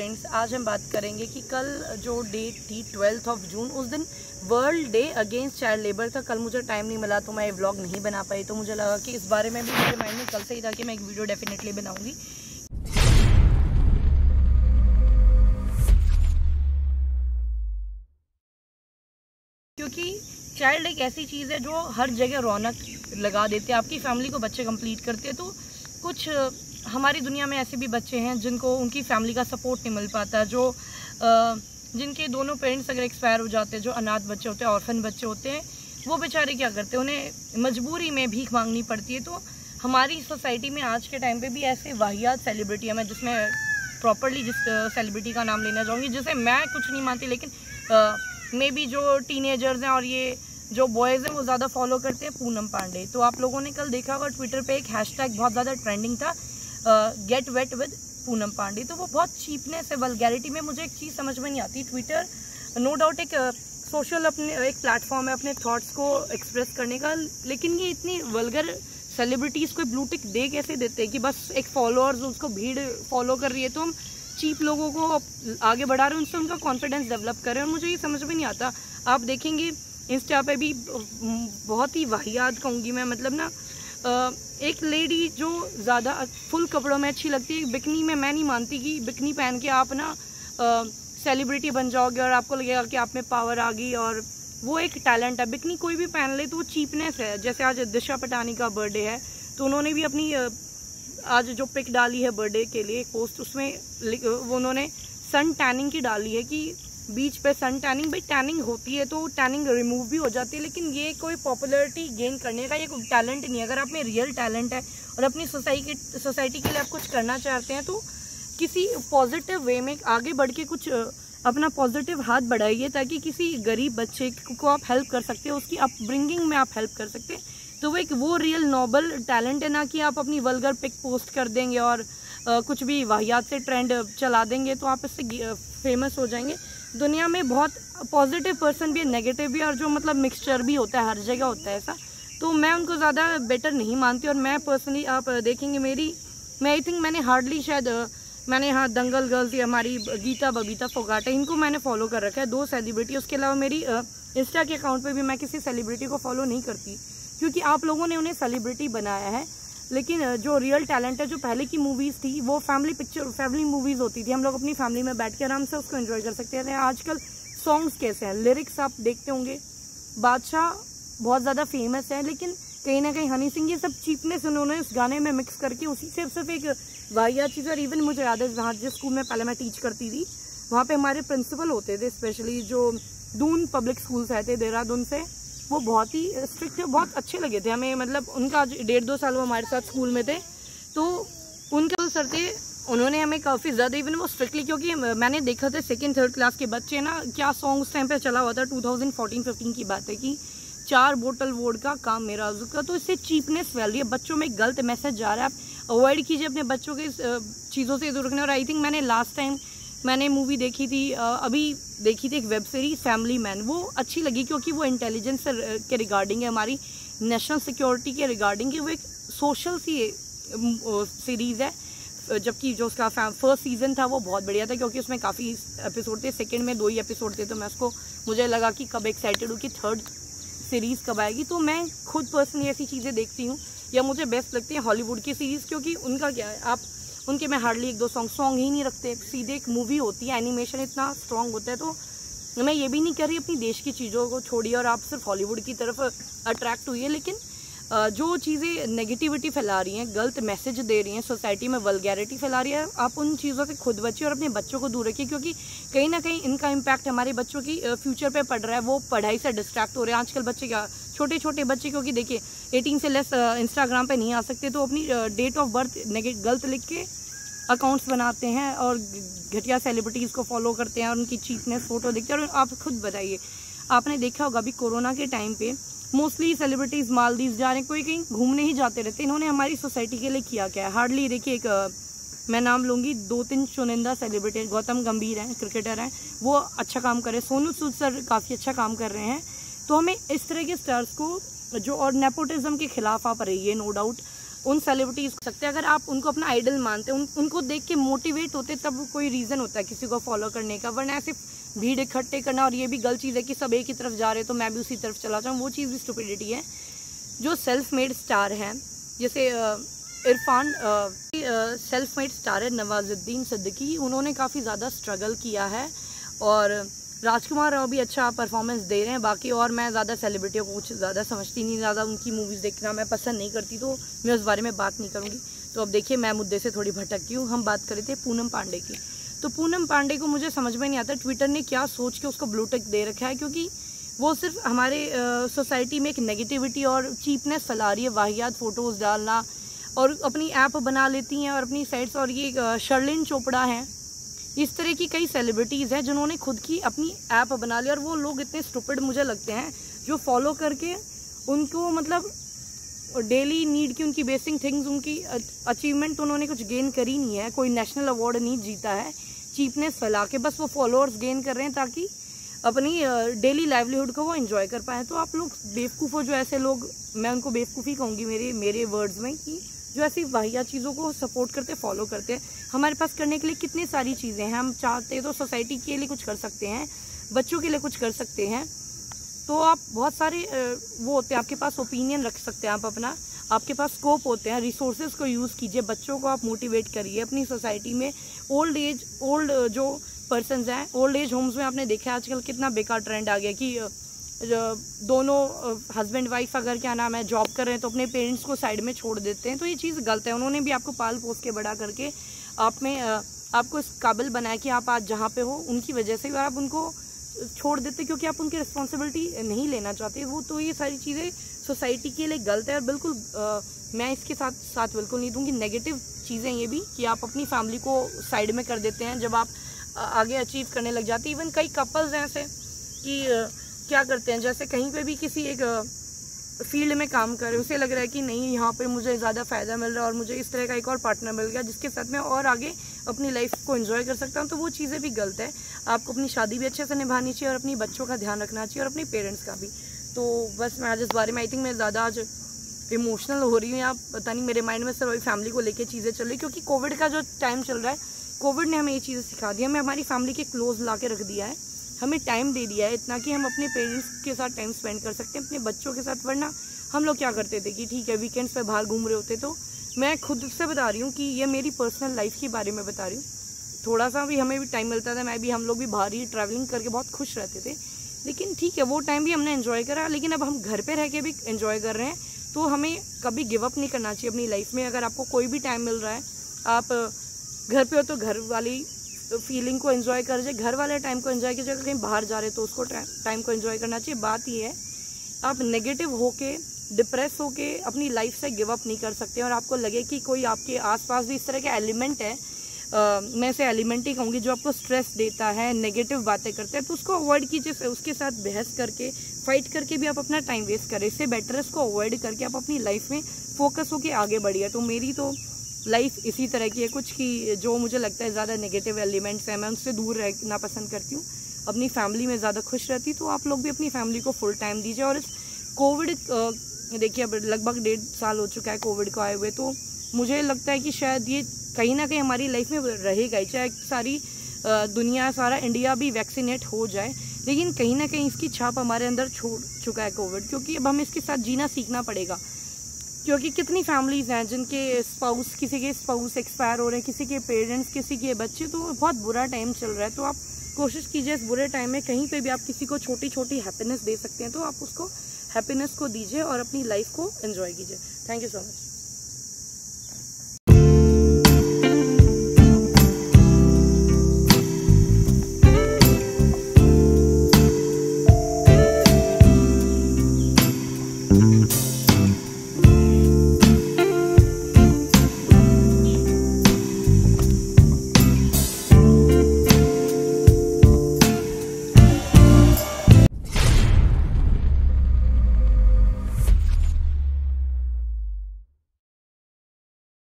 Friends, आज हम बात करेंगे कि कल जो डेट थी 12 जून, उस दिन world day against child labour था। कल मुझे टाइम नहीं मिला तो मैं व्लॉग नहीं बना पाई, तो मुझे लगा कि इस बारे में भी मेरे माइंड में कल से ही था कि मैं एक वीडियो डेफिनेटली बनाऊंगी। क्योंकि चाइल्ड एक ऐसी चीज़ है जो हर जगह रौनक लगा देते हैं, आपकी फैमिली को बच्चे कंप्लीट करते हैं। तो कुछ हमारी दुनिया में ऐसे भी बच्चे हैं जिनको उनकी फैमिली का सपोर्ट नहीं मिल पाता, जो जिनके दोनों पेरेंट्स अगर एक्सपायर हो जाते हैं, जो अनाथ बच्चे होते हैं, ऑर्फन बच्चे होते हैं, वो बेचारे क्या करते हैं, उन्हें मजबूरी में भीख मांगनी पड़ती है। तो हमारी सोसाइटी में आज के टाइम पे भी ऐसे वाहियात सेलिब्रिटी है, मैं जिसमें प्रॉपरली जिस सेलिब्रिटी का नाम लेना चाहूँगी, जिसे मैं कुछ नहीं मानती, लेकिन मे बी जो टीनेजर्स हैं और ये जो बॉयज़ हैं वो ज़्यादा फॉलो करते हैं, पूनम पांडे। तो आप लोगों ने कल देखा होगा ट्विटर पे एक हैशटैग बहुत ज़्यादा ट्रेंडिंग था, get wet with Poonam Pandey. तो वो बहुत चीपनेस है, वल्गैरिटी में मुझे एक चीज़ समझ में नहीं आती। ट्विटर नो डाउट एक सोशल अपने एक प्लेटफॉर्म है अपने थॉट्स को एक्सप्रेस करने का, लेकिन ये इतनी वल्गर सेलिब्रिटीज़ को ब्लू टिक दे कैसे देते हैं कि बस एक फॉलोअर्स उसको भीड़ फॉलो कर रही है तो हम चीप लोगों को आगे बढ़ा रहे हैं, उनसे उनका कॉन्फिडेंस डेवलप कर रहे हैं। और मुझे ये समझ में नहीं आता, आप देखेंगे इंस्टा पे भी बहुत ही वाहियात कहूँगी मैं, मतलब ना एक लेडी जो ज़्यादा फुल कपड़ों में अच्छी लगती है, बिकनी में मैं नहीं मानती कि बिकनी पहन के आप ना सेलिब्रिटी बन जाओगे और आपको लगेगा कि आप में पावर आ गई और वो एक टैलेंट है। बिकनी कोई भी पहन ले तो वो चीपनेस है। जैसे आज दिशा पटानी का बर्थडे है तो उन्होंने भी अपनी आज जो पिक डाली है बर्थडे के लिए पोस्ट, उसमें वो उन्होंने सन टैनिंग की डाली है कि बीच पे सन टैनिंग, भाई टैनिंग होती है तो टैनिंग रिमूव भी हो जाती है, लेकिन ये कोई पॉपुलैरिटी गेन करने का ये कोई टैलेंट नहीं है। अगर आप में रियल टैलेंट है और अपनी सोसाइटी के लिए आप कुछ करना चाहते हैं तो किसी पॉजिटिव वे में आगे बढ़ के कुछ अपना पॉजिटिव हाथ बढ़ाइए, ताकि किसी गरीब बच्चे को आप हेल्प कर सकते हैं, उसकी अपब्रिंगिंग में आप हेल्प कर सकते हैं। तो वो रियल नोबल टैलेंट है, ना कि आप अपनी वल्गर पिक पोस्ट कर देंगे और कुछ भी वाहियात से ट्रेंड चला देंगे तो आप इससे फेमस हो जाएंगे। दुनिया में बहुत पॉजिटिव पर्सन भी है, नेगेटिव भी, और जो मतलब मिक्सचर भी होता है, हर जगह होता है ऐसा। तो मैं उनको ज़्यादा बेटर नहीं मानती। और मैं पर्सनली आप देखेंगे मैं आई थिंक मैंने हार्डली शायद मैंने यहाँ दंगल गर्ल्स या हमारी गीता बबीता फोगाटे, इनको मैंने फॉलो कर रखा है, 2 सेलिब्रिटी। उसके अलावा मेरी इंस्टा के अकाउंट पे भी मैं किसी सेलिब्रिटी को फॉलो नहीं करती, क्योंकि आप लोगों ने उन्हें सेलिब्रिटी बनाया है। लेकिन जो रियल टैलेंट है, जो पहले की मूवीज़ थी वो फैमिली मूवीज़ होती थी, हम लोग अपनी फैमिली में बैठ के आराम से उसको एंजॉय कर सकते हैं। आजकल सॉन्ग्स कैसे हैं, लिरिक्स आप देखते होंगे, बादशाह बहुत ज़्यादा फेमस है, लेकिन कहीं ना कहीं हनी सिंह, ये सब चीपनेस उन्होंने इस गाने में मिक्स करके उसी से सिर्फ एक वाहियात चीज़। और इवन मुझे याद है जहाँ जिस स्कूल में पहले मैं टीच करती थी, वहाँ पे हमारे प्रिंसिपल होते थे, स्पेशली जो दून पब्लिक स्कूल्स आए थे देहरादून से, वो बहुत ही स्ट्रिक्ट थे, बहुत अच्छे लगे थे हमें। मतलब उनका 1.5-2 साल वो हमारे साथ स्कूल में थे, तो उनके सर थे, उन्होंने हमें काफ़ी ज़्यादा इवन वो स्ट्रिक्टली, क्योंकि मैंने देखा था 2nd-3rd क्लास के बच्चे ना, क्या सॉन्ग उस टाइम पे चला हुआ था, 2014-15 की बात है, कि 4 बोतल वोडका काम मेरा का। तो इससे चीपनेस फैल रही है, बच्चों में गलत मैसेज जा रहा है। आप अवॉइड कीजिए अपने बच्चों के चीज़ों से दूर रखने। और आई थिंक मैंने लास्ट टाइम मैंने मूवी देखी थी, अभी देखी थी एक वेब सीरीज फैमिली मैन, वो अच्छी लगी क्योंकि वो इंटेलिजेंस के रिगार्डिंग है, हमारी नेशनल सिक्योरिटी के रिगार्डिंग है। वो एक सोशल सी सीरीज़ है, जबकि जो उसका फर्स्ट सीज़न था वो बहुत बढ़िया था, क्योंकि उसमें काफ़ी एपिसोड थे, सेकंड में 2 ही एपिसोड थे। तो मैं उसको, मुझे लगा कि कब एक्साइटेड हूँ कि 3rd सीरीज़ कब आएगी। तो मैं खुद पर्सनली ऐसी चीज़ें देखती हूँ, या मुझे बेस्ट लगती है हॉलीवुड की सीरीज़, क्योंकि उनका क्या है, आप उनके में हार्डली 1-2 सॉन्ग ही नहीं रखते, सीधे एक मूवी होती है, एनिमेशन इतना स्ट्रॉन्ग होता है। तो मैं ये भी नहीं कह रही अपनी देश की चीज़ों को छोड़िए और आप सिर्फ हॉलीवुड की तरफ अट्रैक्ट हुई है, लेकिन जो चीज़ें नेगेटिविटी फैला रही हैं, गलत मैसेज दे रही हैं, सोसाइटी में वल्गैरिटी फैला रही है, आप उन चीज़ों से खुद बचिए और अपने बच्चों को दूर रखिए, क्योंकि कहीं ना कहीं इनका इम्पैक्ट हमारे बच्चों की फ्यूचर पे पड़ रहा है। वो पढ़ाई से डिस्ट्रैक्ट हो रहे हैं। आजकल बच्चे क्या, छोटे बच्चे, क्योंकि देखिए 18 से लेस इंस्टाग्राम पे नहीं आ सकते, तो अपनी डेट ऑफ बर्थ गलत लिख के अकाउंट्स बनाते हैं और घटिया सेलिब्रिटीज़ को फॉलो करते हैं और उनकी चीपनेस फ़ोटो देखते हैं। और आप खुद बताइए, आपने देखा होगा अभी कोरोना के टाइम पे मोस्टली सेलिब्रिटीज़ मालदीव जा रहे हैं, कोई कहीं घूमने ही जाते रहते हैं। इन्होंने हमारी सोसाइटी के लिए किया क्या है, हार्डली। देखिए एक मैं नाम लूँगी, 2-3 चुनिंदा सेलिब्रिटी, गौतम गंभीर हैं, क्रिकेटर हैं, वो अच्छा काम कर रहे हैं, सोनू सूद सर काफ़ी अच्छा काम कर रहे हैं। तो हमें इस तरह के स्टार्स को जो, और नेपोटिज्म के खिलाफ आप रहिए, नो डाउट, उन सेलिब्रिटीज़ सकते हैं, अगर आप उनको अपना आइडल मानते हैं, उनको देख के मोटिवेट होते, तब कोई रीज़न होता है किसी को फॉलो करने का। वरना ऐसे भीड़ इकट्ठे करना, और ये भी गलत चीज़ है कि सब एक ही तरफ जा रहे हैं तो मैं भी उसी तरफ चला जाऊँ, वो चीज़ भी स्टुपिडिटी है। जो सेल्फ मेड स्टार हैं, जैसे इरफान सेल्फ मेड स्टार है, नवाजुद्दीन सिद्दीकी, उन्होंने काफ़ी ज़्यादा स्ट्रगल किया है, और राजकुमार राव भी अच्छा परफॉर्मेंस दे रहे हैं। बाकी और मैं ज़्यादा सेलिब्रिटियों को कुछ ज़्यादा समझती नहीं, ज़्यादा उनकी मूवीज़ देखना मैं पसंद नहीं करती, तो मैं उस बारे में बात नहीं करूँगी। तो अब देखिए, मैं मुद्दे से थोड़ी भटक गई हूँ। हम बात कर रहे थे पूनम पांडे की। तो पूनम पांडे को मुझे समझ में नहीं आता ट्विटर ने क्या सोच के उसको ब्लू टिक दे रखा है, क्योंकि वो सिर्फ हमारे सोसाइटी में एक नेगेटिविटी और चीपनेस फैला रही है, वाहियात फ़ोटोज़ डालना, और अपनी ऐप बना लेती हैं और अपनी साइट्स। और ये शर्लिन चोपड़ा हैं, इस तरह की कई सेलिब्रिटीज़ हैं जिन्होंने खुद की अपनी ऐप बना ली, और वो लोग इतने स्टूपिड मुझे लगते हैं जो फॉलो करके उनको मतलब डेली नीड की उनकी बेसिक थिंग्स, उनकी अचीवमेंट उन्होंने कुछ गेन करी नहीं है, कोई नेशनल अवार्ड नहीं जीता है, चीपनेस फैला के बस वो फॉलोअर्स गेन कर रहे हैं ताकि अपनी डेली लाइवलीहुड को वो एंजॉय कर पाएँ। तो आप लोग बेवकूफ़ हो जो ऐसे लोग, मैं उनको बेवकूफ़ी कहूँगी मेरे वर्ड्स में, कि जो ऐसी वाहियात चीज़ों को सपोर्ट करते फॉलो करते हैं। हमारे पास करने के लिए कितनी सारी चीज़ें हैं, हम चाहते तो सोसाइटी के लिए कुछ कर सकते हैं, बच्चों के लिए कुछ कर सकते हैं। तो आप बहुत सारे वो होते हैं, आपके पास ओपिनियन रख सकते हैं आप अपना, आपके पास स्कोप होते हैं, रिसोर्सेज को यूज़ कीजिए, बच्चों को आप मोटिवेट करिए। अपनी सोसाइटी में ओल्ड जो पर्सनस हैं, ओल्ड एज होम्स में आपने देखा है आजकल कितना बेकार ट्रेंड आ गया कि दोनों हस्बैंड वाइफ अगर क्या नाम है जॉब कर रहे हैं तो अपने पेरेंट्स को साइड में छोड़ देते हैं। तो ये चीज़ गलत है। उन्होंने भी आपको पाल पोस के बड़ा करके आपको इस काबिल बनाया कि आप आज जहाँ पे हो, उनकी वजह से आप उनको छोड़ देते क्योंकि आप उनकी रिस्पॉन्सिबिलिटी नहीं लेना चाहते वो। तो ये सारी चीज़ें सोसाइटी के लिए गलत है, और बिल्कुल मैं इसके साथ बिल्कुल नहीं दूँगी। नेगेटिव चीज़ें ये भी कि आप अपनी फैमिली को साइड में कर देते हैं जब आप आगे अचीव करने लग जाते हैं। इवन कई कपल्स हैं ऐसे कि क्या करते हैं, जैसे कहीं पे भी किसी एक फील्ड में काम कर रहे, उसे लग रहा है कि नहीं यहाँ पे मुझे ज़्यादा फ़ायदा मिल रहा है और मुझे इस तरह का एक और पार्टनर मिल गया जिसके साथ मैं और आगे अपनी लाइफ को एंजॉय कर सकता हूँ। तो वो चीज़ें भी गलत है। आपको अपनी शादी भी अच्छे से निभानी चाहिए और अपनी बच्चों का ध्यान रखना चाहिए और अपने पेरेंट्स का भी। तो बस मैं आज इस बारे में आई थिंक मैं ज़्यादा आज इमोशनल हो रही हूँ, या पता नहीं मेरे माइंड में सिर्फ फैमिली को लेकर चीज़ें चल रही, क्योंकि कोविड का जो टाइम चल रहा है, कोविड ने हमें ये चीज़ें सिखा दी, हमें हमारी फैमिली के क्लोज ला के रख दिया है, हमें टाइम दे दिया है इतना कि हम अपने पेरेंट्स के साथ टाइम स्पेंड कर सकते हैं, अपने बच्चों के साथ। वरना हम लोग क्या करते थे कि ठीक है वीकेंड्स पे बाहर घूम रहे होते। तो मैं खुद से बता रही हूँ कि ये मेरी पर्सनल लाइफ के बारे में बता रही हूँ। थोड़ा सा भी हमें भी टाइम मिलता था, हम लोग भी बाहर ही ट्रैवलिंग करके बहुत खुश रहते थे। लेकिन ठीक है वो टाइम भी हमने एंजॉय करा, लेकिन अब हम घर पर रह के भी एंजॉय कर रहे हैं। तो हमें कभी गिव अप नहीं करना चाहिए अपनी लाइफ में। अगर आपको कोई भी टाइम मिल रहा है, आप घर पे हो तो घर वाली फीलिंग को एंजॉय कर जाए, घर वाले टाइम को एंजॉय कीजिए। कहीं बाहर जा रहे तो उसको टाइम को एंजॉय करना चाहिए। बात ये है, आप नेगेटिव होके डिप्रेस होके अपनी लाइफ से गिव अप नहीं कर सकते। और आपको लगे कि कोई आपके आसपास भी इस तरह का एलिमेंट है, मैं इसे एलिमेंट ही कहूँगी, जो आपको स्ट्रेस देता है, नेगेटिव बातें करते हैं, तो उसको अवॉइड कीजिए। उसके साथ बहस करके फाइट करके भी आप अपना टाइम वेस्ट करें, इससे बेटर है उसको अवॉइड करके आप अपनी लाइफ में फोकस होकर आगे बढ़िए। तो मेरी तो लाइफ इसी तरह की है कुछ कि जो मुझे लगता है ज़्यादा नेगेटिव एलिमेंट्स हैं मैं उनसे दूर रहना पसंद करती हूँ, अपनी फैमिली में ज़्यादा खुश रहती। तो आप लोग भी अपनी फैमिली को फुल टाइम दीजिए। और इस कोविड देखिए अब लगभग 1.5 साल हो चुका है कोविड को आए हुए, तो मुझे लगता है कि शायद ये कहीं ना कहीं हमारी लाइफ में रहेगा ही, चाहे सारी दुनिया, सारा इंडिया भी वैक्सीनेट हो जाए, लेकिन कहीं ना कहीं इसकी छाप हमारे अंदर छोड़ चुका है कोविड। क्योंकि अब हमें इसके साथ जीना सीखना पड़ेगा। क्योंकि कितनी फैमिलीज़ हैं जिनके स्पाउस, किसी के स्पाउस एक्सपायर हो रहे हैं, किसी के पेरेंट्स, किसी के बच्चे, तो बहुत बुरा टाइम चल रहा है। तो आप कोशिश कीजिए इस बुरे टाइम में कहीं पे भी आप किसी को छोटी छोटी हैप्पीनेस दे सकते हैं तो आप उसको हैप्पीनेस को दीजिए और अपनी लाइफ को एंजॉय कीजिए। Thank you so much.